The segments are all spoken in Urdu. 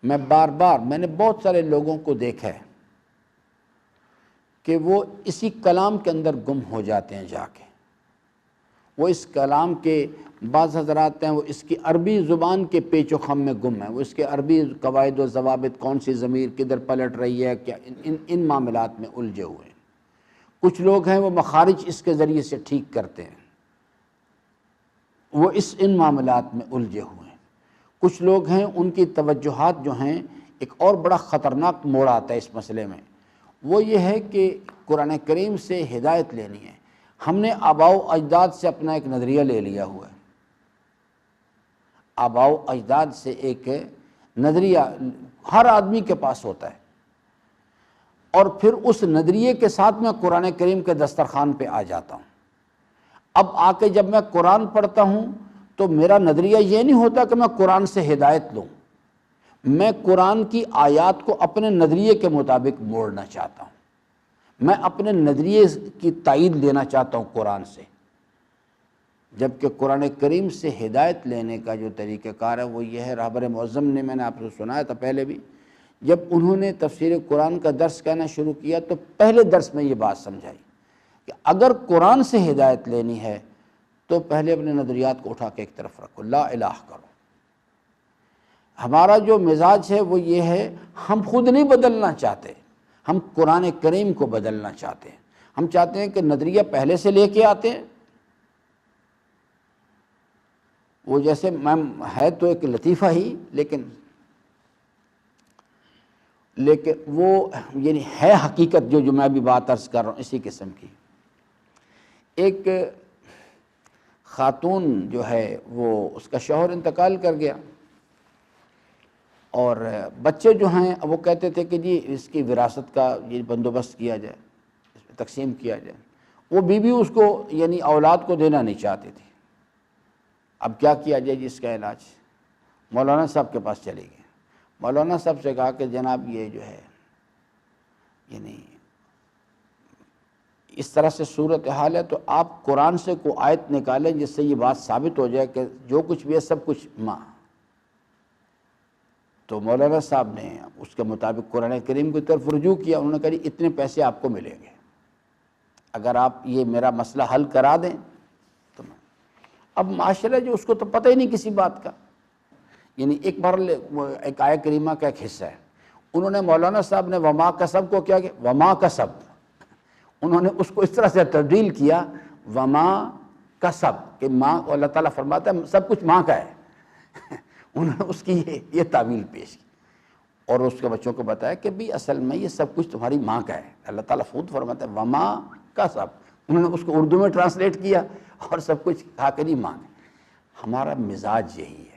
میں نے بہت سارے لوگوں کو دیکھا ہے کہ وہ اسی کلام کے اندر گم ہو جاتے ہیں جا کے. وہ اس کلام کے بعض حضرات ہیں وہ اس کی عربی زبان کے پیچ و خم میں گم ہیں، وہ اس کے عربی قواعد و ضوابط، کون سی ضمیر کدھر پلٹ رہی ہے، کیا ان معاملات میں الجھے ہوئے ہیں. کچھ لوگ ہیں وہ مخارج اس کے ذریعے سے ٹھیک کرتے ہیں، وہ ان معاملات میں الجھے ہوئے ہیں. کچھ لوگ ہیں ان کی توجہات جو ہیں، ایک اور بڑا خطرناک موڑ آتا ہے اس مسئلے میں، وہ یہ ہے کہ قرآن کریم سے ہدایت لینی ہے. ہم نے آباء و اجداد سے اپنا ایک نظریہ لے لیا ہوا ہے. آباء و اجداد سے ایک نظریہ ہر آدمی کے پاس ہوتا ہے، اور پھر اس نظریے کے ساتھ میں قرآن کریم کے دسترخوان پہ آ جاتا ہوں. اب آ کے جب میں قرآن پڑھتا ہوں تو میرا نظریہ یہ نہیں ہوتا کہ میں قرآن سے ہدایت لوں، میں قرآن کی آیات کو اپنے نظریے کے مطابق موڑنا چاہتا ہوں، میں اپنے نظریے کی تائید لینا چاہتا ہوں قرآن سے. جبکہ قرآن کریم سے ہدایت لینے کا جو طریقہ کار ہے وہ یہ ہے. رہبر معظم نے، میں نے آپ سے سنایا تھا پہلے بھی، جب انہوں نے تفسیر قرآن کا درس کہنا شروع کیا تو پہلے درس میں یہ بات سمجھائی کہ اگر قرآن سے ہدایت لینی ہے تو پہلے اپنے نظریات کو اٹھا کے ایک طرف رکھو، لا الہ کرو. ہمارا جو مزاج ہے وہ یہ ہے، ہم خود نہیں بدلنا چاہتے، ہم قرآن کریم کو بدلنا چاہتے ہیں. ہم چاہتے ہیں کہ نظریہ پہلے سے لے کے آتے ہیں. وہ جیسے ہے تو ایک لطیفہ ہی، لیکن وہ یعنی ہے حقیقت جو میں بھی بات عرض کر رہا ہوں اسی قسم کی. ایک خاتون جو ہے وہ اس کا شوہر انتقال کر گیا، اور بچے جو ہیں وہ کہتے تھے کہ جی اس کی وراثت کا یہ بندوبست کیا جائے، اس میں تقسیم کیا جائے. وہ بیوی اس کو یعنی اولاد کو دینا نہیں چاہتی تھی. اب کیا کیا جائے جی اس کا علاج؟ مولانا صاحب کے پاس چلے گئے. مولانا صاحب سے کہا کہ جناب یہ جو ہے یعنی اس طرح سے صورتحال ہے تو آپ قرآن سے کوئی آیت نکالیں جس سے یہ بات ثابت ہو جائے کہ جو کچھ بھی ہے سب کچھ ماں. تو مولانا صاحب نے اس کے مطابق قرآن کریم کی طرف رجوع کیا. انہوں نے کہا اتنے پیسے آپ کو ملیں گے اگر آپ یہ میرا مسئلہ حل کرا دیں. تو اب معاشرہ جو اس کو تو پتہ ہی نہیں کسی بات کا. یعنی ایک بار ایک آیت کریمہ کا ایک حصہ ہے، انہوں نے مولانا صاحب نے وما کسب کو کیا کہ وما کسب، انہوں نے اس کو اس طرح سے تبدیل کیا وما کسب کہ ماں، اللہ تعالیٰ فرماتا ہے سب کچھ ماں کا ہے. انہوں نے اس کی یہ تعویل پیش کی اور اس کے بچوں کو بتایا کہ بھی اصل میں یہ سب کچھ تمہاری ماں کا ہے. اللہ تعالیٰ خود فرماتا ہے وما کسب. انہوں نے اس کو اردو میں ٹرانسلیٹ کیا اور سب کچھ کہا کہ نہیں ماں ہے. ہمارا مزاج یہی ہے،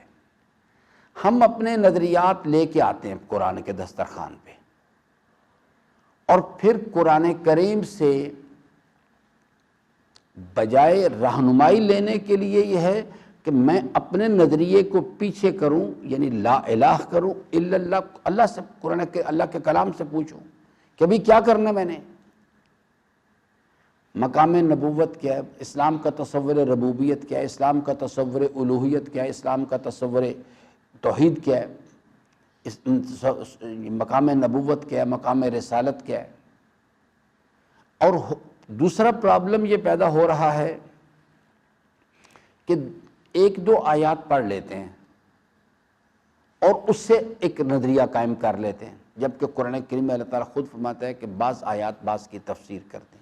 ہم اپنے نظریات لے کے آتے ہیں قرآن کے دسترخوان پہ، اور پھر قرآن کریم سے بجائے رہنمائی لینے کے لیے یہ ہے کہ میں اپنے نظریے کو پیچھے کروں، یعنی لا الہ کروں الا اللہ. اللہ سے اللہ کے کلام سے پوچھوں کہ ابھی کیا کرنا میں نے. مقام نبوت کیا ہے، اسلام کا تصور ربوبیت کیا ہے، اسلام کا تصور الوہیت کیا ہے، اسلام کا تصور توحید کیا ہے، مقام نبوت کیا ہے، مقام رسالت کیا ہے. اور دوسرا پرابلم یہ پیدا ہو رہا ہے کہ ایک دو آیات پڑھ لیتے ہیں اور اس سے ایک نظریہ قائم کر لیتے ہیں، جبکہ قرآن کریم میں اللہ تعالیٰ خود فرماتا ہے کہ بعض آیات بعض کی تفسیر کرتے ہیں.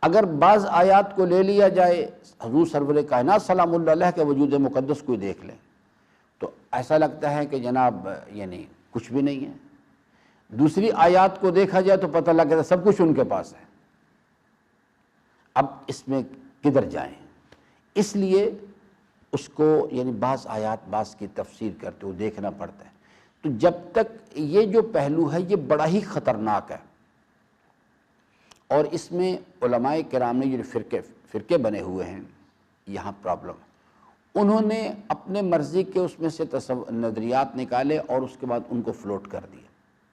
اگر بعض آیات کو لے لیا جائے، حضور سرور کائنات سلام اللہ علیہ کے وجود مقدس کو دیکھ لیں تو ایسا لگتا ہے کہ جناب یعنی کچھ بھی نہیں ہے. دوسری آیات کو دیکھا جائے تو پتہ لگتا ہے سب کچھ ان کے پاس ہے. اب اس میں کدھر جائیں؟ اس لیے اس کو یعنی بعض آیات بعض کی تفسیر کرتے ہوئے دیکھنا پڑتا ہے. تو جب تک یہ جو پہلو ہے یہ بڑا ہی خطرناک ہے، اور اس میں علماء کرام نے جو فرقے بنے ہوئے ہیں یہاں پرابلم ہے. انہوں نے اپنے مرضی کے اس میں سے نظریات نکالے اور اس کے بعد ان کو فلوٹ کر دیا.